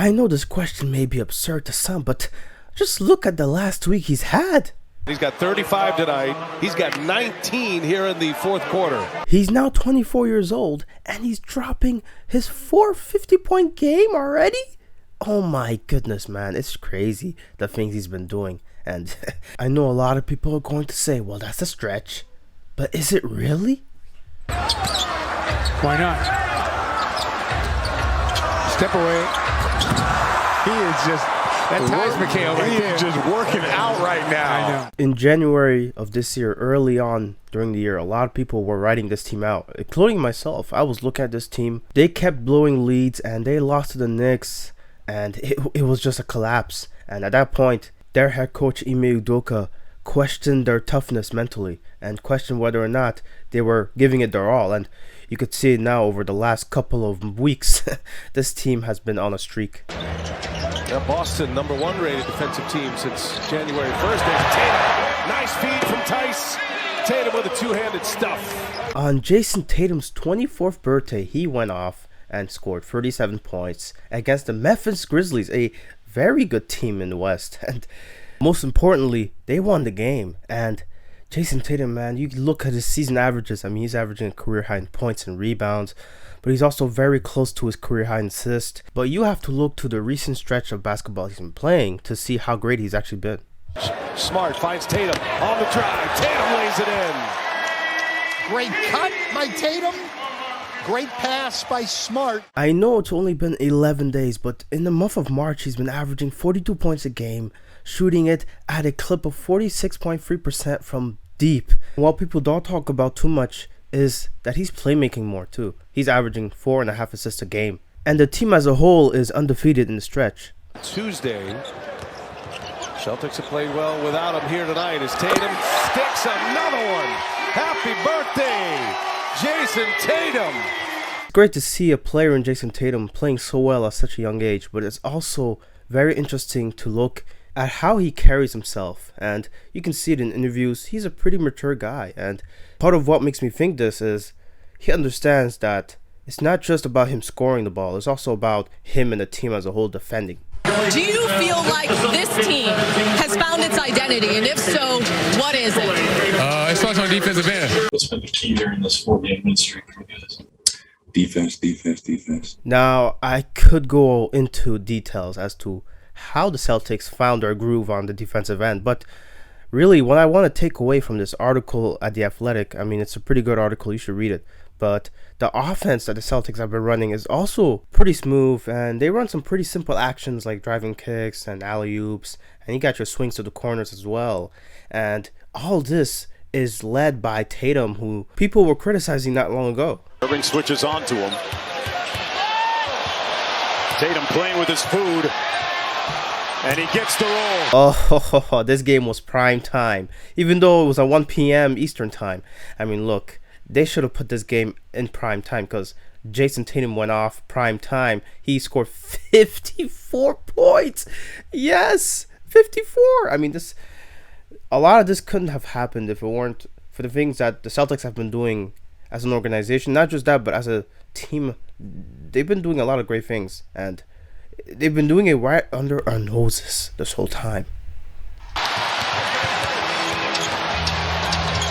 I know this question may be absurd to some, but just look at the last week he's had. He's got 35 tonight. He's got 19 here in the fourth quarter. He's now 24 years old, and he's dropping his 450-point game already? Oh my goodness, man. It's crazy, the things he's been doing. And I know a lot of people are going to say, well, that's a stretch. But is it really? Why not? Step away. He is just... That ties McHale right there. He is just working out right now. I know. In January of this year, early on during the year, a lot of people were writing this team out, including myself. I was looking at this team. They kept blowing leads, and they lost to the Knicks, and it was just a collapse. And at that point, their head coach, Ime Udoka, questioned their toughness mentally and questioned whether or not they were giving it their all. And you could see it now over the last couple of weeks. This team has been on a streak. Boston, number one rated defensive team since January 1st. There's Tatum. Nice feed from Tice. Tatum with a two-handed stuff. On Jayson Tatum's 24th birthday, he went off and scored 37 points against the Memphis Grizzlies, a very good team in the West. And most importantly, they won the game. And Jayson Tatum, man, you look at his season averages. I mean, he's averaging a career high in points and rebounds, but he's also very close to his career high in assists. But you have to look to the recent stretch of basketball he's been playing to see how great he's actually been. Smart finds Tatum on the drive. Tatum lays it in. Great cut by Tatum. Great pass by Smart. I know it's only been 11 days, but in the month of March, he's been averaging 42 points a game, shooting it at a clip of 46.3% from deep. What people don't talk about too much is that he's playmaking more too. He's averaging 4.5 assists a game. And the team as a whole is undefeated in the stretch. Tuesday, Celtics have played well without him here tonight as Tatum sticks another one. Happy birthday, Jayson Tatum. It's great to see a player in Jayson Tatum playing so well at such a young age, but it's also very interesting to look at how he carries himself, and you can see it in interviews. He's a pretty mature guy, and part of what makes me think this is he understands that it's not just about him scoring the ball, it's also about him and the team as a whole defending. Do you feel like this team has found its identity, and if so, what is it? It starts on defensive end. What's been the key during this 4-game win streak for you guys? Defense. Now, I could go into details as to how the Celtics found their groove on the defensive end, but really what I want to take away from this article at The Athletic, I mean, it's a pretty good article, you should read it, but the offense that the Celtics have been running is also pretty smooth, and they run some pretty simple actions like driving kicks and alley-oops, and you got your swings to the corners as well. And all this is led by Tatum, who people were criticizing not long ago. Irving switches on to him. Tatum playing with his food, and he gets the roll. Oh, this game was prime time, even though it was at 1 p.m. Eastern time. I mean, look, they should have put this game in prime time because Jayson Tatum went off prime time. He scored 54 points. Yes, 54. I mean, a lot of this couldn't have happened if it weren't for the things that the Celtics have been doing as an organization. Not just that, but as a team, they've been doing a lot of great things, and they've been doing it right under our noses this whole time.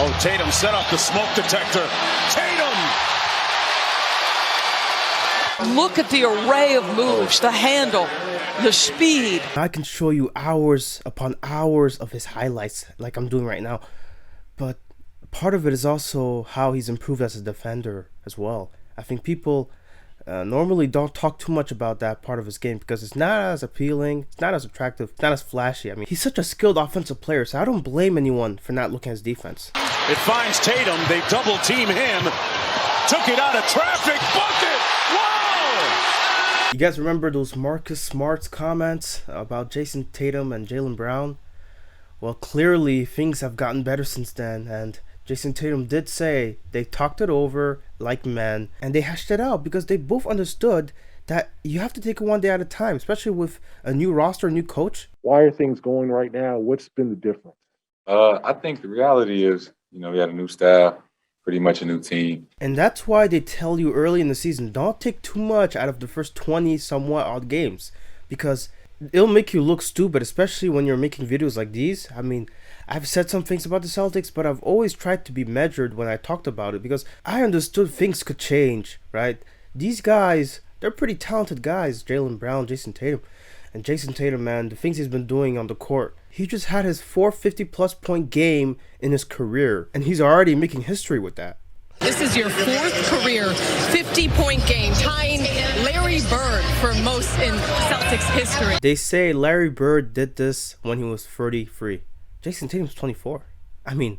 Oh, Tatum set up the smoke detector. Tatum! Look at the array of moves, the handle, the speed. I can show you hours upon hours of his highlights like I'm doing right now, but part of it is also how he's improved as a defender as well. I think people normally don't talk too much about that part of his game because it's not as appealing, it's not as attractive, it's not as flashy. I mean, he's such a skilled offensive player, so I don't blame anyone for not looking at his defense. It finds Tatum. They double team him. Took it out of traffic. Bucket! Whoa! You guys remember those Marcus Smart's comments about Jayson Tatum and Jaylen Brown? Well, clearly things have gotten better since then, and Jayson Tatum did say they talked it over like men, and they hashed it out because they both understood that you have to take it one day at a time, especially with a new roster, a new coach. Why are things going right now? What's been the difference? I think the reality is, we had a new staff, pretty much a new team. And that's why they tell you early in the season, don't take too much out of the first 20 somewhat odd games, because it'll make you look stupid, especially when you're making videos like these. I mean, I've said some things about the Celtics, but I've always tried to be measured when I talked about it because I understood things could change, right? These guys, they're pretty talented guys, Jaylen Brown, Jayson Tatum. And Jayson Tatum, man, the things he's been doing on the court. He just had his 450-plus point game in his career, and he's already making history with that. This is your fourth career 50-point game, tying Larry Bird for most in Celtics history. They say Larry Bird did this when he was 33. Jayson Tatum's 24. I mean,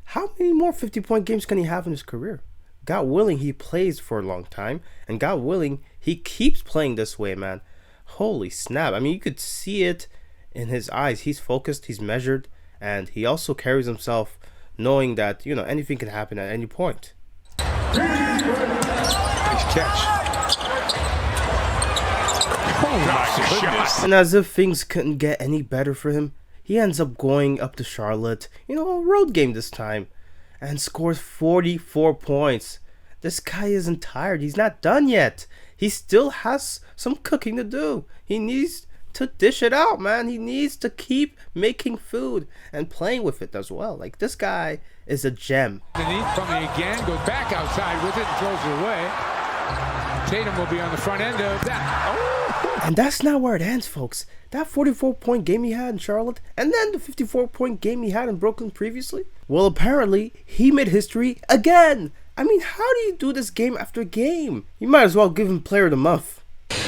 how many more 50-point games can he have in his career? God willing, he plays for a long time, and God willing, he keeps playing this way, man. Holy snap. I mean, you could see it in his eyes. He's focused, he's measured, and he also carries himself knowing that, you know, anything can happen at any point. Nice catch. Oh, my goodness. And as if things couldn't get any better for him, he ends up going up to Charlotte, you know, a road game this time, and scores 44 points. This guy isn't tired. He's not done yet. He still has some cooking to do. He needs to dish it out, man. He needs to keep making food and playing with it as well. Like, this guy is a gem. Underneath from me again, goes back outside with it and throws it away. Tatum will be on the front end of that. Oh! And that's not where it ends, folks. That 44-point game he had in Charlotte, and then the 54-point game he had in Brooklyn previously. Well, apparently, he made history again. I mean, how do you do this game after game? You might as well give him player of the month.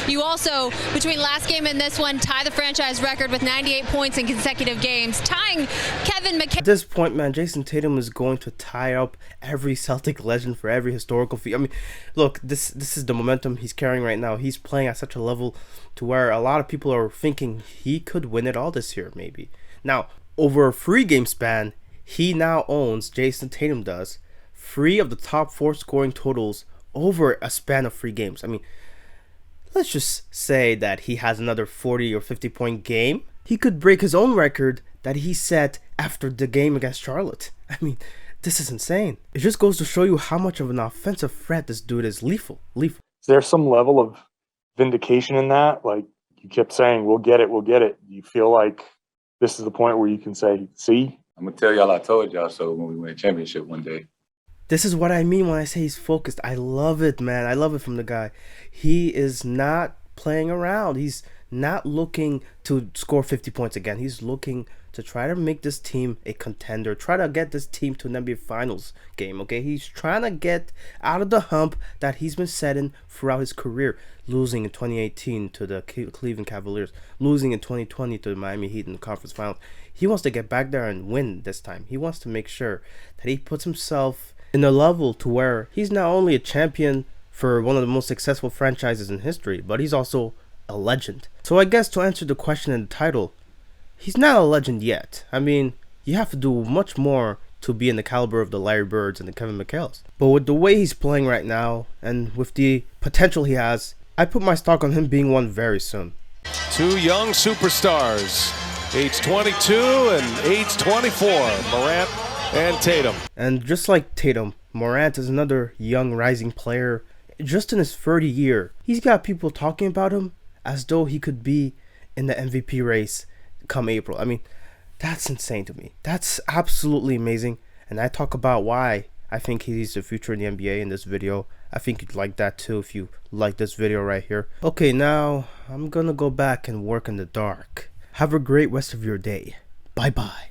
You also, between last game and this one, tie the franchise record with 98 points in consecutive games, tying Kevin McHale. At this point, man, Jayson Tatum is going to tie up every Celtic legend for every historical feat. I mean, look, this is the momentum he's carrying right now. He's playing at such a level to where a lot of people are thinking he could win it all this year, maybe. Now, over a 3-game span, he now owns, Jayson Tatum does, 3 of the top 4 scoring totals over a span of 3 games. I mean, let's just say that he has another 40 or 50-point game. He could break his own record that he set after the game against Charlotte. I mean, this is insane. It just goes to show you how much of an offensive threat this dude is. Lethal. Is there some level of vindication in that? Like, you kept saying, we'll get it, we'll get it. Do you feel like this is the point where you can say, see? I'm going to tell y'all I told y'all so when we win a championship one day. This is what I mean when I say he's focused. I love it, man. I love it from the guy. He is not playing around. He's not looking to score 50 points again. He's looking to try to make this team a contender. Try to get this team to an NBA Finals game, okay? He's trying to get out of the hump that he's been setting throughout his career. Losing in 2018 to the Cleveland Cavaliers. Losing in 2020 to the Miami Heat in the conference finals. He wants to get back there and win this time. He wants to make sure that he puts himself in a level to where he's not only a champion for one of the most successful franchises in history, but he's also a legend. So I guess to answer the question in the title, he's not a legend yet. I mean, you have to do much more to be in the caliber of the Larry Birds and the Kevin McHales. But with the way he's playing right now, and with the potential he has, I put my stock on him being one very soon. 2 young superstars, age 22 and age 24, Morant and Tatum. And just like Tatum, Morant is another young rising player. Just in his 30th year, he's got people talking about him as though he could be in the MVP race come April. I mean, that's insane to me. That's absolutely amazing. And I talk about why I think he's the future in the NBA in this video. I think you'd like that too if you like this video right here. Okay, now I'm gonna go back and work in the dark. Have a great rest of your day. Bye-bye.